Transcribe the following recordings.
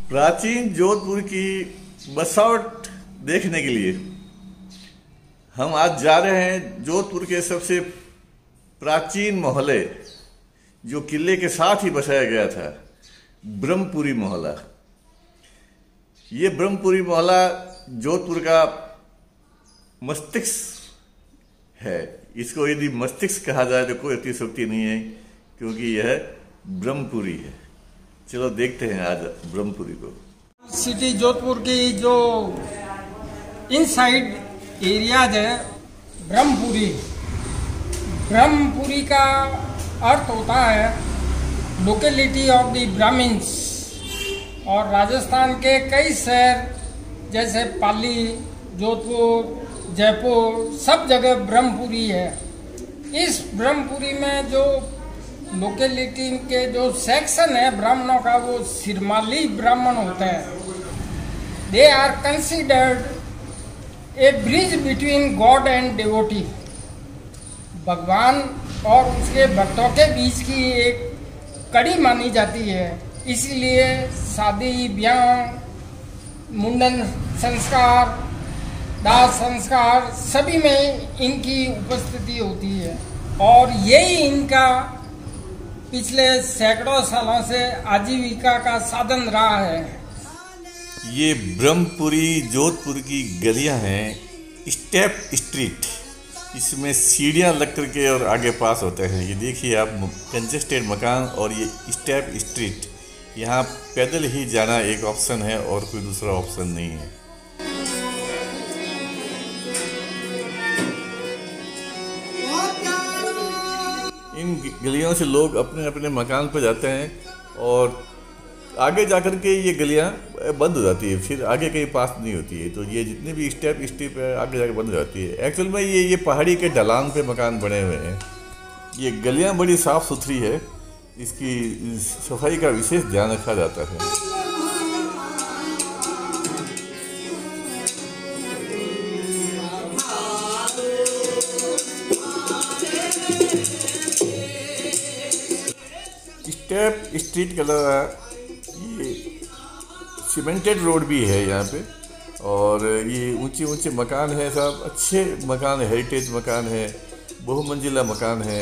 प्राचीन जोधपुर की बसावट देखने के लिए हम आज जा रहे हैं जोधपुर के सबसे प्राचीन मोहल्ले जो किले के साथ ही बसाया गया था, ब्रह्मपुरी मोहल्ला। ये ब्रह्मपुरी मोहल्ला जोधपुर का मस्तिष्क है। इसको यदि मस्तिष्क कहा जाए तो कोई अतिशयोक्ति नहीं है, क्योंकि यह ब्रह्मपुरी है। चलो देखते हैं आज ब्रह्मपुरी को। सिटी जोधपुर की जो इनसाइड एरियाज है, ब्रह्मपुरी का अर्थ होता है लोकेलिटी ऑफ द ब्राह्मण्स। और राजस्थान के कई शहर जैसे पाली, जोधपुर, जयपुर, सब जगह ब्रह्मपुरी है। इस ब्रह्मपुरी में जो लोकेलिटी के जो सेक्शन है ब्राह्मणों का, वो सिरमाली ब्राह्मण होते हैं। They are considered a bridge between god and devotee. भगवान और उसके भक्तों के बीच की एक कड़ी मानी जाती है। इसीलिए शादी, ब्याह, मुंडन संस्कार, दाह संस्कार सभी में इनकी उपस्थिति होती है। और यही इनका पिछले सैकड़ों सालों से आजीविका का साधन रहा है। ये ब्रह्मपुरी जोधपुर की गलियां हैं, स्टेप स्ट्रीट। इसमें सीढ़ियां लग करके और आगे पास होते हैं। ये देखिए आप, कंजेस्टेड मकान और ये स्टेप स्ट्रीट। यहाँ पैदल ही जाना एक ऑप्शन है और कोई दूसरा ऑप्शन नहीं है। इन गलियों से लोग अपने अपने मकान पर जाते हैं और आगे जाकर के ये गलियां बंद हो जाती है, फिर आगे कहीं पास नहीं होती है। तो ये जितने भी स्टेप है आगे जाकर बंद हो जाती है। एक्चुअल में ये पहाड़ी के ढलान पे मकान बने हुए हैं। ये गलियां बड़ी साफ़ सुथरी है, इसकी सफाई का विशेष ध्यान रखा जाता है। स्टेप स्ट्रीट के अलावा ये सीमेंटेड रोड भी है यहाँ पे, और ये ऊंचे ऊंचे मकान है, सब अच्छे मकान है, हेरिटेज मकान है, बहुमंजिला मकान है।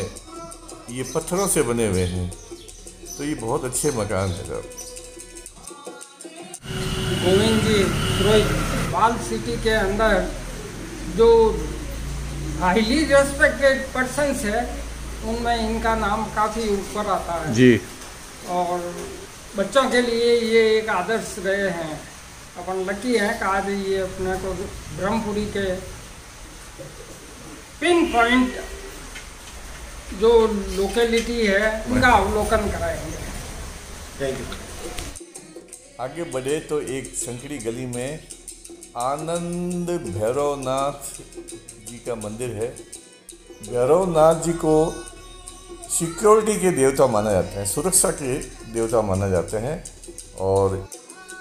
ये पत्थरों से बने हुए हैं, तो ये बहुत अच्छे मकान है सब। गोविंद जी बाल सिटी के अंदर जो हाईली रेस्पेक्टेड पर्सन्स है, उनमें इनका नाम काफ़ी ऊपर आता है जी। और बच्चों के लिए ये एक आदर्श रहे हैं। अपन लकी हैं कि आज ये अपने को ब्रह्मपुरी के पिन पॉइंट जो लोकेलिटी है उनका अवलोकन कराएंगे। Thank you. आगे बढ़े तो एक संकड़ी गली में आनंद भैरवनाथ जी का मंदिर है। भैरवनाथ जी को सिक्योरिटी के देवता माना जाता है, सुरक्षा के देवता माना जाते हैं। और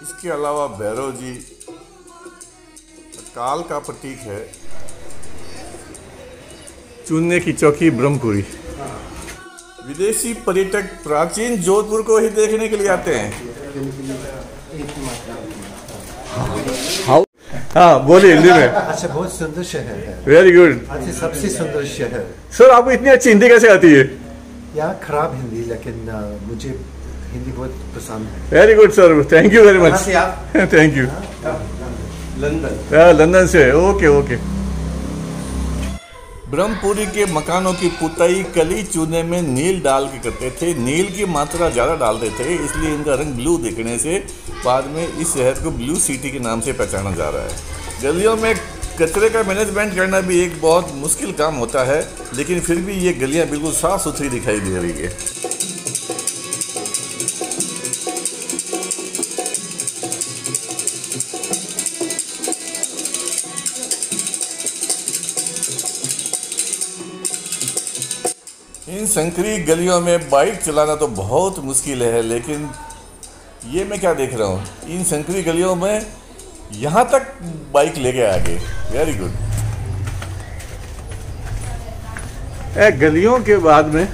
इसके अलावा भैरव जी काल का प्रतीक है। चुनने की चौकी ब्रह्मपुरी। विदेशी पर्यटक प्राचीन जोधपुर को ही देखने के लिए आते हैं। हाँ बोलिए हिंदी में। अच्छा, बहुत सुंदर शहर है। Very good. अच्छा, सबसे सुंदर शहर। सर आपको इतनी अच्छी हिंदी कैसे आती है? यहाँ खराब हिंदी, लेकिन मुझे हिंदी बहुत पसंद है। Very good sir, thank you very much. Thank you. London से। Okay okay. ब्रह्मपुरी के मकानों की पुताई कली चूने में नील डाल के करते थे। नील की मात्रा ज़्यादा डालते थे, इसलिए इनका रंग ब्लू दिखने से बाद में इस शहर को ब्लू सिटी के नाम से पहचाना जा रहा है। गलियों में कचरे का मैनेजमेंट करना भी एक बहुत मुश्किल काम होता है, लेकिन फिर भी ये गलियां बिल्कुल साफ़ सुथरी दिखाई दे रही है। इन संकरी गलियों में बाइक चलाना तो बहुत मुश्किल है, लेकिन ये मैं क्या देख रहा हूँ, इन संकरी गलियों में यहाँ तक बाइक लेके आ गए। Very good. गलियों के बाद में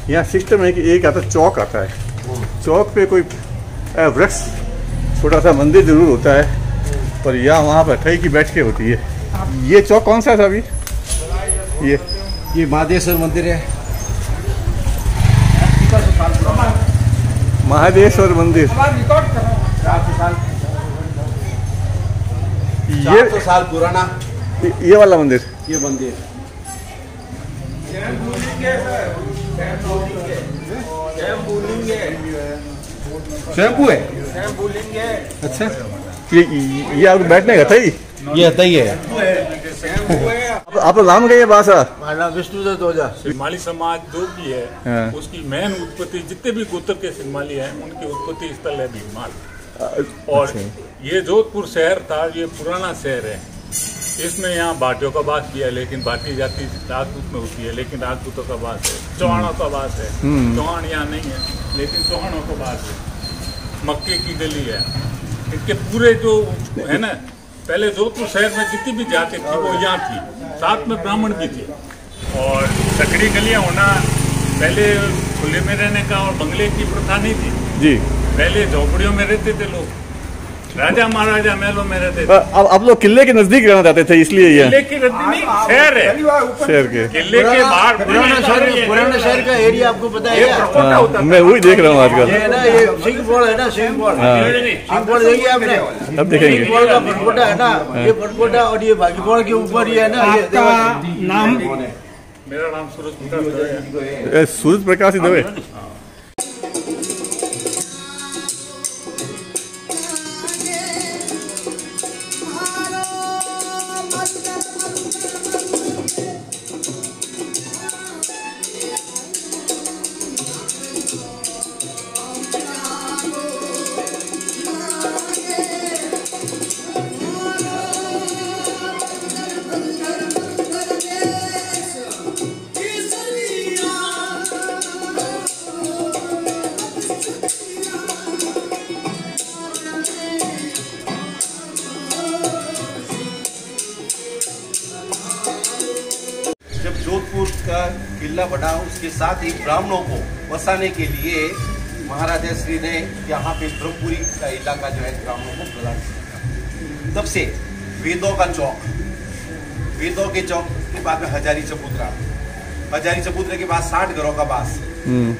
यहाँ सिस्टम है कि एक आता चौक आता है, चौक पे कोई वृक्ष छोटा सा मंदिर जरूर होता है, पर यहाँ वहाँ पर ठई की बैठ के होती है। ये चौक कौन सा था अभी? ये महादेश्वर मंदिर है। महादेश्वर मंदिर। ये 400 साल पुराना ये वाला मंदिर। ये मंदिर शैम्पू है। अच्छा, ये आपको बैठने का था ही? ये आता ही है। आप नाम क्या है बासा? विष्णुदत्त ओझा। सिरमाली समाज जो भी है, हाँ। उसकी मेन उत्पत्ति, जितने भी गोत्र के सिरमाली हैं उनकी उत्पत्ति स्थल है भीनमाल। और ये जोधपुर शहर था, ये पुराना शहर है। इसमें यहाँ भाटियों का वास भी है, लेकिन भाटी जाति राजपूत में होती है, लेकिन राजपूतों का वास है। चौहानों का वास है। चौहान यहाँ नहीं है, लेकिन चौहानों का वास है। मक्के की गली है। इनके पूरे जो है ना, पहले जोधपुर शहर में जितनी भी जाति थी वो यहाँ थी, साथ में ब्राह्मण भी थे। और सकड़ी गलियाँ होना, पहले खुले में रहने का और बंगले की प्रथा नहीं थी जी। पहले झोपड़ियों में रहते थे लोग, राजा महाराजा महलों में रहते थे। अब आप लोग किले के नजदीक रहना चाहते थे, इसलिए ये किले की रद्दी नहीं, शहर है। शहर के किले के बाहर पुराना शहर का एरिया आपको पता है क्या? प्रकोटा होता था। मैं वही देख रहा हूँ आजकल। ये है ना, ये सिंह बोल है ना, सिंह बोल। सिंह बोल देखिए आपने? अब देखेंगे। सिंह बोल का फटकोटा है ना, ये फटकोटा, और ये बाकी बोल के ऊपर ही है ना। आपका नाम? मेरा नाम सूरज प्रकाश है। सूरज प्रकाश दवे। जब जोधपुर का किला बना, उसके साथ ही ब्राह्मणों को बसाने के लिए महाराजा श्री ने यहाँ पे ब्रह्मपुरी का इलाका जो है ब्राह्मणों को प्रदान किया। तब से वेदों का चौक, वेदों के चौक के बाद में हजारी चबूतरा, हजारी चबूतरे के बाद 60 घरों का बास,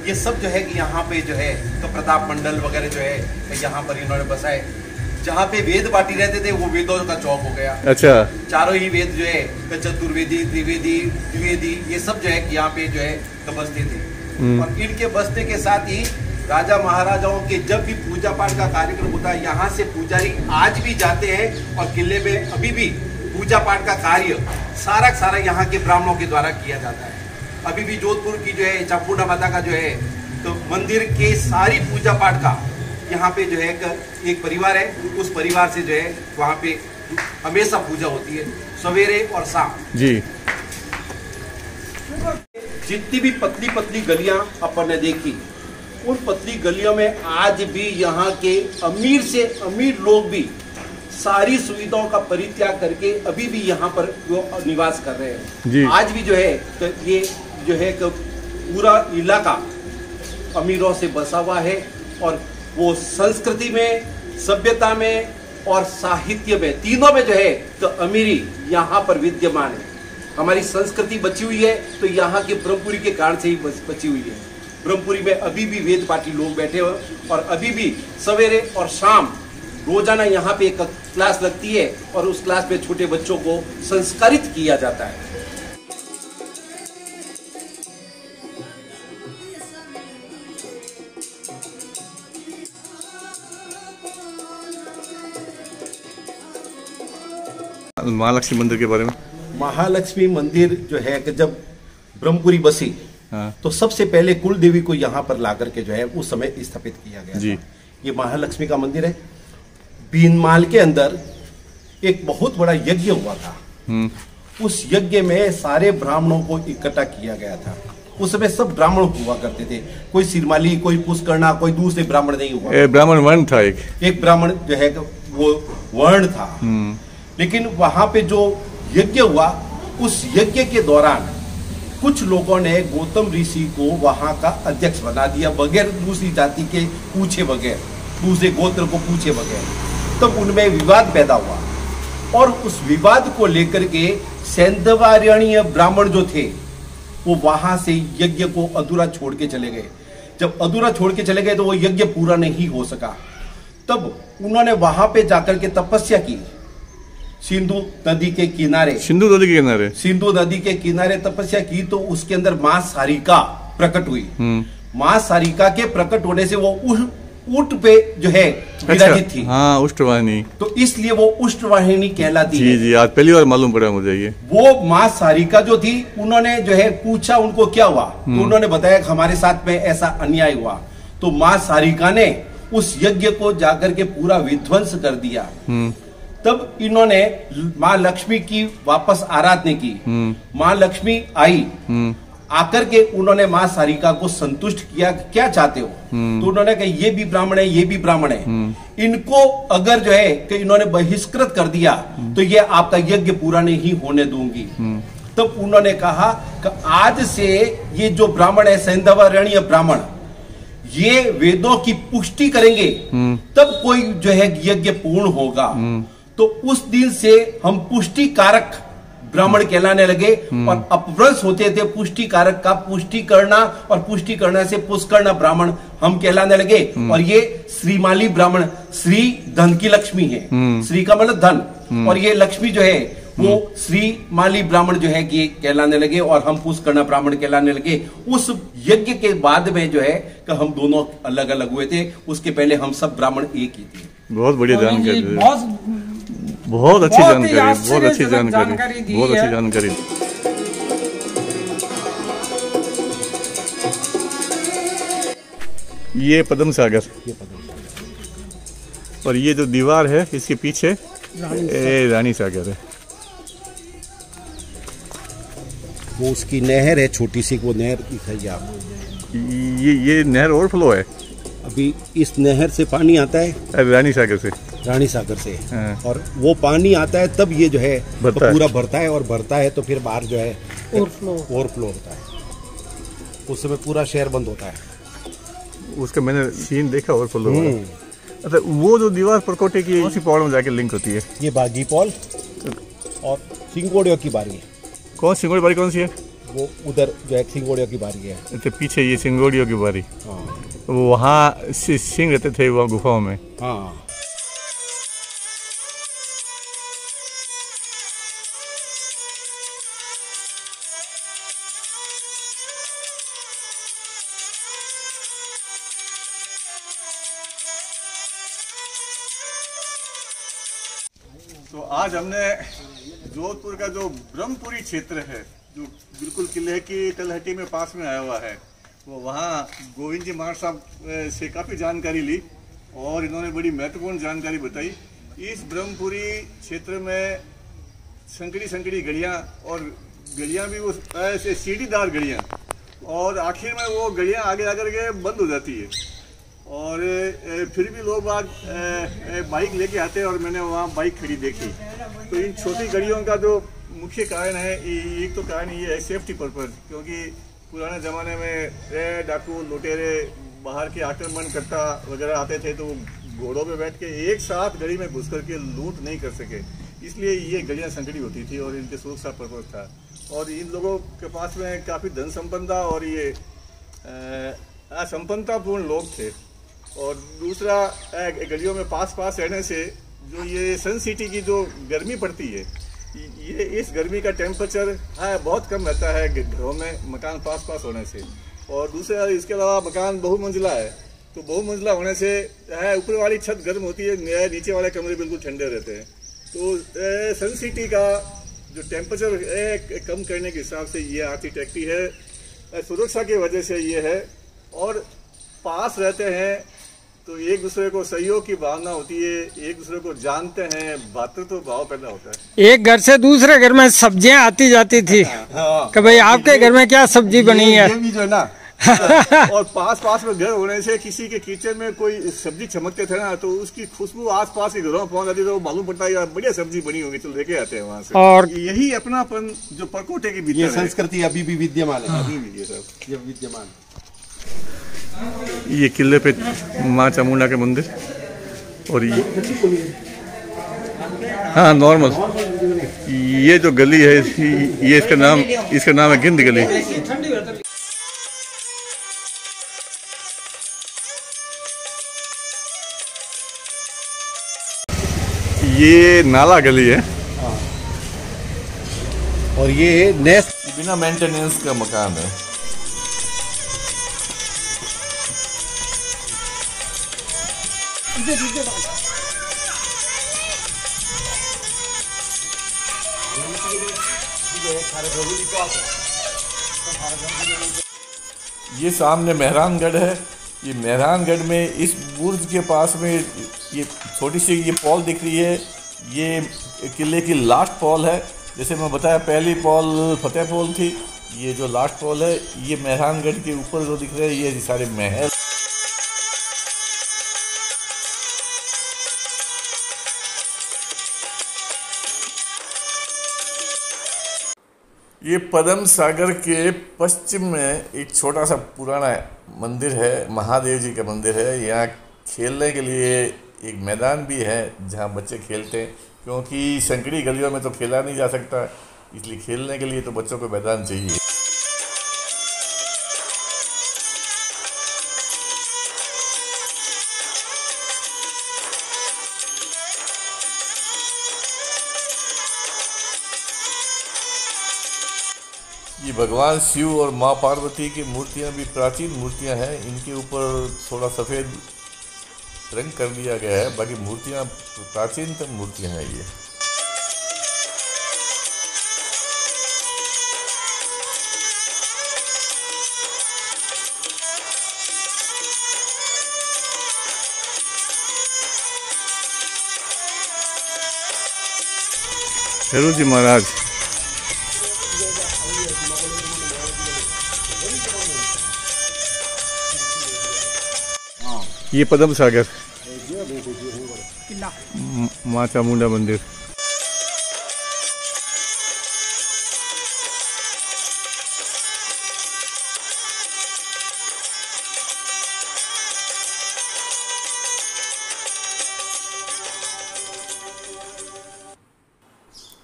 ये सब जो है कि यहाँ पे जो है तो प्रताप मंडल वगैरह जो है यहाँ पर इन्होंने बसाए। जहाँ पे वेद बाटी रहते थे वो वेदों का चौक हो गया। अच्छा। चारों ही वेद जो है चतुर्वेदी, त्रिवेदी, द्विवेदी, ये सब जो है कि यहाँ पे जो है तो बसते थे। और इनके बसने के साथ ही राजा महाराजाओं के जब भी पूजा पाठ का कार्यक्रम होता है, यहाँ से पुजारी आज भी जाते हैं और किले में अभी भी पूजा पाठ का कार्य सारा यहाँ के ब्राह्मणों के द्वारा किया जाता है। अभी भी जोधपुर की जो है चामुंडा माता का जो है तो मंदिर के सारी पूजा पाठ का यहाँ पे जो है एक परिवार है, उस परिवार से जो है वहाँ पे हमेशा पूजा होती है सवेरे और शाम जी। जितनी भी पतली पतली गलियां अपन ने देखी, उन पतली गलियों में आज भी यहाँ के अमीर से अमीर लोग भी सारी सुविधाओं का परित्याग करके अभी भी यहाँ पर वो निवास कर रहे हैं जी। आज भी जो है तो ये जो है पूरा इलाका अमीरों से बसा हुआ है और वो संस्कृति में, सभ्यता में और साहित्य में, तीनों में जो है तो अमीरी यहाँ पर विद्यमान है। हमारी संस्कृति बची हुई है तो यहाँ के ब्रह्मपुरी के कारण से ही बची हुई है। ब्रह्मपुरी में अभी भी वेद पाठी लोग बैठे हुए और अभी भी सवेरे और शाम रोजाना यहाँ पे एक क्लास लगती है और उस क्लास में छोटे बच्चों को संस्कारित किया जाता है। महालक्ष्मी मंदिर के बारे में। महालक्ष्मी मंदिर जो है कि जब ब्रह्मपुरी बसी तो सबसे पहले कुल देवी को यहाँ पर ला करके जो है उस समय स्थापित किया गया जी। ये महालक्ष्मी का मंदिर है। भीनमाल के अंदर एक बहुत बड़ा यज्ञ हुआ था। उस यज्ञ में सारे ब्राह्मणों को इकट्ठा किया गया था। उस समय सब ब्राह्मण हुआ करते थे, कोई सिरमाली, कोई पुष्करना, कोई दूसरे ब्राह्मण नहीं हुआ। ब्राह्मण वर्ण था, एक ब्राह्मण जो है वो वर्ण था। लेकिन वहां पे जो यज्ञ हुआ, उस यज्ञ के दौरान कुछ लोगों ने गौतम ऋषि को वहां का अध्यक्ष बना दिया बगैर दूसरी जाति के पूछे बगैर। दूसरे गोत्र को पूछे बगैर। तब उनमें विवाद पैदा हुआ और उस विवाद को लेकर के सैंधवारणीय ब्राह्मण जो थे वो वहां से यज्ञ को अधूरा छोड़ के चले गए। जब अधूरा छोड़ के चले गए तो वो यज्ञ पूरा नहीं हो सका। तब उन्होंने वहां पे जाकर के तपस्या की, सिंधु नदी के किनारे तपस्या की। तो उसके अंदर मां सारिका प्रकट हुई। मां सारिका के प्रकट होने से वो ऊंट पे जो है विराजित थी। हाँ, उष्टवाहिनी। तो इसलिए वो उष्टवाहिनी कहलाती है। जी, आज पहली बार मालूम पड़ा मुझे ये। वो मां सारिका जो थी, उन्होंने जो है पूछा उनको क्या हुआ, तो उन्होंने बताया कि हमारे साथ में ऐसा अन्याय हुआ। तो मां सारिका ने उस यज्ञ को जाकर के पूरा विध्वंस कर दिया। तब इन्होंने मां लक्ष्मी की वापस आराधना की। मां लक्ष्मी आई, आकर के उन्होंने मां सारिका को संतुष्ट किया, क्या चाहते हो? तो उन्होंने कहा ये भी ब्राह्मण है, ये भी ब्राह्मण है, इनको अगर जो है कि इन्होंने बहिष्कृत कर दिया तो ये आपका यज्ञ पूरा नहीं होने दूंगी। तब उन्होंने कहा कि आज से ये जो ब्राह्मण है, सैंधवारणीय ब्राह्मण, ये वेदों की पुष्टि करेंगे तब कोई जो है यज्ञ पूर्ण होगा। तो उस दिन से हम पुष्टि कारक ब्राह्मण कहलाने लगे और अपभ्रंश होते थे पुष्टि कारक का, पुष्टि करना और पुष्टि करना से पुष्करना ब्राह्मण हम कहलाने लगे। और ये श्रीमाली ब्राह्मण, श्री धन की लक्ष्मी है, श्री का मतलब धन, और ये लक्ष्मी जो है वो श्रीमाली ब्राह्मण जो है कि कहलाने लगे और हम पुष्करना ब्राह्मण कहलाने लगे। उस यज्ञ के बाद में जो है कि हम दोनों अलग अलग हुए थे, उसके पहले हम सब ब्राह्मण एक ही थे। बहुत बढ़िया जानकारी, बहुत अच्छी जानकारी। ये पद्म सागर, और ये जो दीवार है इसके पीछे रानी सागर है। वो उसकी नहर है छोटी सी, वो नहर दिखाइए आपको। ये नहर ओवरफ्लो है। अभी इस नहर से पानी आता है रानी सागर से। हाँ। और वो पानी आता है तब ये जो है तो पूरा भरता है, और भरता है तो फिर बाहर जो है ओवरफ्लो होता है। उस समय पूरा शहर बंद होता है। उसका मैंने सीन देखा ओवरफ्लो। अच्छा, वो जो दीवार परकोटे की उसी पहाड़ में जाके लिंक होती है। ये बागी पॉल और सिंगोड़ियों की बारी है। कौन सिंगोड़ी बारी कौन सी है? वो उधर जो है सिंगोड़ियों की बारी है। अच्छा, पीछे ये सिंगोड़ियों की बारी। हाँ। वो वहाँ सिंह रहते थे वहाँ गुफाओं में। हाँ। तो आज हमने जोधपुर का जो ब्रह्मपुरी क्षेत्र है, जो बिल्कुल किले की तलहटी में पास में आया हुआ है, वो वहाँ गोविंद जी मार साहब से काफ़ी जानकारी ली और इन्होंने बड़ी महत्वपूर्ण जानकारी बताई। इस ब्रह्मपुरी क्षेत्र में संकड़ी गलियाँ, और गलियाँ भी वो ऐसे सीढ़ीदार गलियाँ, और आखिर में वो गलियाँ आगे आकर के बंद हो जाती है। और फिर भी लोग बाइक लेके आते हैं, और मैंने वहाँ बाइक खड़ी देखी। तो इन छोटी गलियों का जो मुख्य कारण है, एक तो कारण ये है सेफ्टी पर्पज़, क्योंकि पुराने ज़माने में डाकू लुटेरे बाहर के आक्रमणकर्ता वगैरह आते थे, तो वो घोड़ों पे बैठ के एक साथ गली में घुस करके लूट नहीं कर सके, इसलिए ये गलियाँ संकड़ी होती थी और इनके सुरक्षा पर्पज़ था। और इन लोगों के पास में काफ़ी धन संपन्नता और ये असंपन्नतापूर्ण लोग थे। और दूसरा, गलियों में पास रहने से जो ये सन सिटी की जो गर्मी पड़ती है, ये इस गर्मी का टेम्परेचर बहुत कम रहता है घरों में मकान पास होने से। और दूसरा, इसके अलावा मकान बहुमंजिला है, तो बहुमंजिला होने से ऊपर वाली छत गर्म होती है, नीचे वाले कमरे बिल्कुल ठंडे रहते हैं। तो सन सिटी का जो टेम्परेचर कम करने के हिसाब से ये आर्किटेक्चर है, सुरक्षा की वजह से ये है। और पास रहते हैं तो एक दूसरे को सहयोग की भावना होती है, एक दूसरे को जानते हैं, भातृत्व भाव पैदा होता है। एक घर से दूसरे घर में सब्जियां आती जाती थी। हाँ। कि भाई आपके घर में क्या सब्जी बनी है, ये भी जो है ना। और पास में घर होने से किसी के किचन में कोई सब्जी चमकते थे ना, तो उसकी खुशबू आसपास के घरों में पहुंच जाती, तो मालूम पड़ता है बढ़िया सब्जी बनी होगी, चलो लेके आते हैं वहाँ से। और यही अपनापन जो परकोटे की ये संस्कृति अभी भी विद्यमान है। अभी भी ये सब विद्यमान। ये किले पे माँ चामुंडा के मंदिर, और हाँ नॉर्मल, ये जो गली है ये इसका नाम है गिंद गली। ये नाला गली है, और ये नेक्स्ट बिना मेंटेनेंस का मकान है। ये सामने मेहरानगढ़ है। ये मेहरानगढ़ में इस बुर्ज के पास में ये छोटी सी ये पॉल दिख रही है, ये किले की लास्ट पॉल है। जैसे मैं बताया पहली पॉल फतेह पॉल थी, ये जो लास्ट पॉल है ये मेहरानगढ़ के ऊपर जो दिख रहे हैं ये सारे महल। ये पद्म सागर के पश्चिम में एक छोटा सा पुराना मंदिर है, महादेव जी का मंदिर है। यहाँ खेलने के लिए एक मैदान भी है जहाँ बच्चे खेलते हैं, क्योंकि संकरी गलियों में तो खेला नहीं जा सकता, इसलिए खेलने के लिए तो बच्चों को मैदान चाहिए। ये भगवान शिव और माँ पार्वती की मूर्तियाँ भी प्राचीन मूर्तियाँ हैं। इनके ऊपर थोड़ा सफ़ेद रंग कर दिया गया है, बाकी मूर्तियाँ प्राचीनतम मूर्तियाँ हैं ये। हेरू जी महाराज, ये पद्म सागर माँ चामुंडा मंदिर।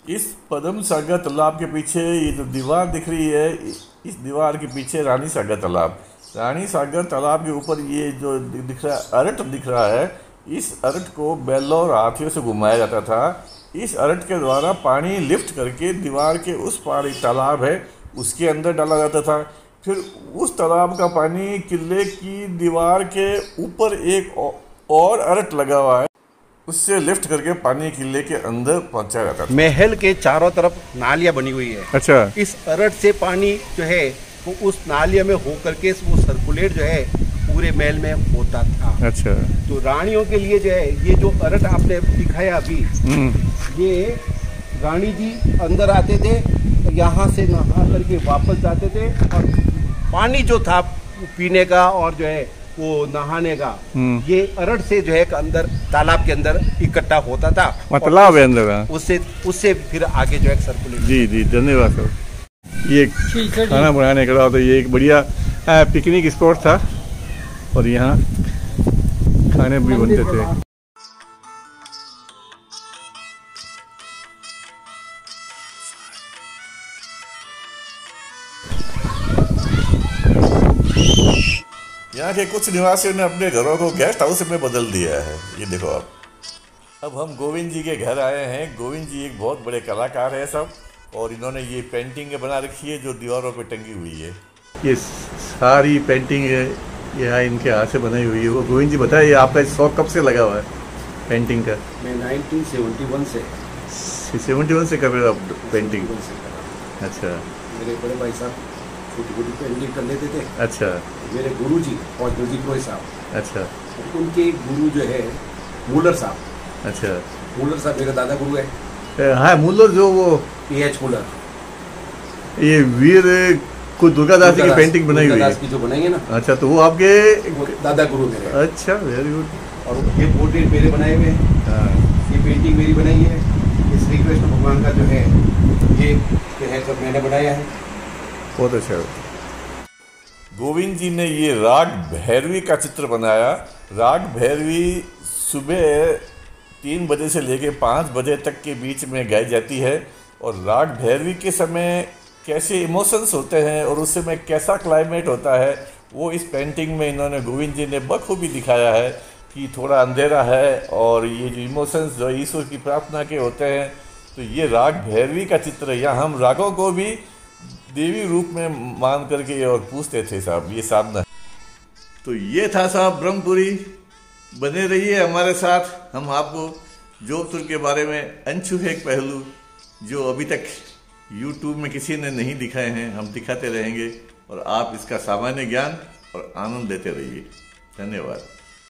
इस पद्म सागर तालाब के पीछे ये जो दीवार दिख रही है, इस दीवार के पीछे रानी सागर तालाब। रानी सागर तालाब के ऊपर ये जो दिख रहा है अरट दिख रहा है, इस अरट को बैलों और हाथियों से घुमाया जाता था। इस अरट के द्वारा पानी लिफ्ट करके दीवार के उस पार एक तालाब है उसके अंदर डाला जाता था। फिर उस तालाब का पानी किले की दीवार के ऊपर एक और अरट लगा हुआ है, उससे लिफ्ट करके पानी किले के अंदर पहुंचाया जाता था। महल के चारों तरफ नालियां बनी हुई है। अच्छा। इस अरट से पानी जो है वो उस नालिया में हो करके वो सर्कुलेट जो है पूरे महल में होता था। अच्छा। तो रानियों के लिए जो है ये जो अरट आपने दिखाया अभी, ये रानी जी अंदर आते थे, यहाँ से नहा करके वापस जाते थे, और पानी जो था पीने का और जो है वो नहाने का ये अरट से जो है अंदर तालाब के अंदर इकट्ठा होता था। तालाब है अंदर, उससे फिर आगे जो है सर्कुलेट। जी जी धन्यवाद सर। ये खाना बनाने का तो ये एक बढ़िया पिकनिक स्पॉट था और यहाँ खाने भी बनते थे। यहाँ के कुछ निवासियों ने अपने घरों को गेस्ट हाउस में बदल दिया है, ये देखो आप। अब हम गोविंद जी के घर आए हैं। गोविंद जी एक बहुत बड़े कलाकार है सब, और इन्होंने ये पेंटिंग बना रखी है जो दीवारों पे टंगी हुई है। ये सारी पेंटिंग यहाँ इनके हाथ से बनाई हुई है। वो गोविंद जी बताइए आपका शौक कब से लगा हुआ है पेंटिंग का? मैं 1971 से 71 से कर रहे हो आप पेंटिंग? अच्छा। मेरे बड़े भाई साहब छोटी छोटी पेंटिंग कर लेते थे। अच्छा। मेरे गुरु जी फौजगर जी प्रोय साहब, अच्छा, उनके गुरु जो है मूलर साहब। अच्छा। मूलर साहब मेरा दादा गुरु है। हाँ मूलर जो वो PH मूलर, ये वीर को दुर्गादास जी की पेंटिंग बनाई हुई है की जो बनाई है ना। अच्छा, तो वो आपके दादा गुरु मेरे। अच्छा, वेरी गुड। और ये पोर्ट्रेट मेरे बनाए हुए हैं। हाँ। ये पेंटिंग मेरी बनाई है। ये श्री कृष्ण भगवान का जो है ये सब मैंने बनाया है। बहुत अच्छा। गोविंद जी ने ये राग भैरवी का चित्र बनाया। राग भैरवी सुबह 3 बजे से लेकर 5 बजे तक के बीच में गाई जाती है, और राग भैरवी के समय कैसे इमोशंस होते हैं और उस समय कैसा क्लाइमेट होता है, वो इस पेंटिंग में इन्होंने गोविंद जी ने बखूबी दिखाया है कि थोड़ा अंधेरा है और ये जो इमोशंस जो ईश्वर की प्रार्थना के होते हैं, तो ये राग भैरवी का चित्र है। यहाँ हम रागों को भी देवी रूप में मान करके और पूछते थे साहब, ये साधना। तो ये था साहब ब्रह्मपुरी। बने रहिए हमारे साथ, हम आपको जोधपुर के बारे में अनछुए पहलू जो अभी तक YouTube में किसी ने नहीं दिखाए हैं, हम दिखाते रहेंगे, और आप इसका सामान्य ज्ञान और आनंद लेते रहिए। धन्यवाद।